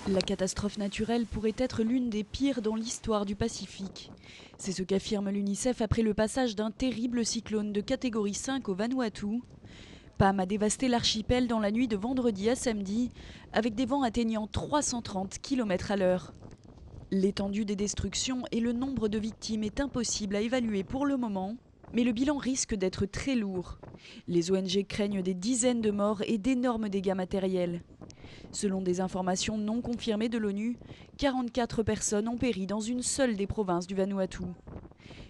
La catastrophe naturelle pourrait être l'une des pires dans l'histoire du Pacifique. C'est ce qu'affirme l'UNICEF après le passage d'un terrible cyclone de catégorie 5 au Vanuatu. Pam a dévasté l'archipel dans la nuit de vendredi à samedi, avec des vents atteignant 330 km/h. L'étendue des destructions et le nombre de victimes est impossible à évaluer pour le moment, mais le bilan risque d'être très lourd. Les ONG craignent des dizaines de morts et d'énormes dégâts matériels. Selon des informations non confirmées de l'ONU, 44 personnes ont péri dans une seule des provinces du Vanuatu.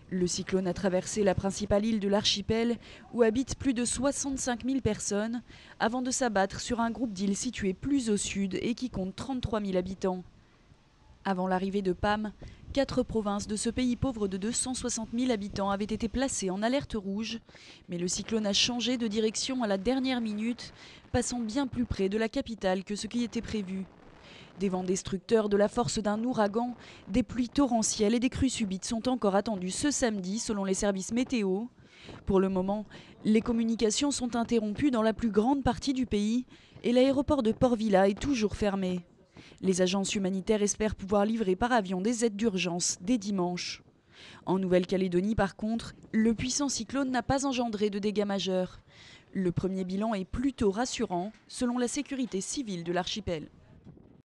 Le cyclone a traversé la principale île de l'archipel où habitent plus de 65 000 personnes avant de s'abattre sur un groupe d'îles situées plus au sud et qui compte 33 000 habitants. Avant l'arrivée de Pam, 4 provinces de ce pays pauvre de 260 000 habitants avaient été placées en alerte rouge, mais le cyclone a changé de direction à la dernière minute, passant bien plus près de la capitale que ce qui était prévu. Des vents destructeurs de la force d'un ouragan, des pluies torrentielles et des crues subites sont encore attendus ce samedi selon les services météo. Pour le moment, les communications sont interrompues dans la plus grande partie du pays et l'aéroport de Port Vila est toujours fermé. Les agences humanitaires espèrent pouvoir livrer par avion des aides d'urgence dès dimanche. En Nouvelle-Calédonie, par contre, le puissant cyclone n'a pas engendré de dégâts majeurs. Le premier bilan est plutôt rassurant, selon la sécurité civile de l'archipel.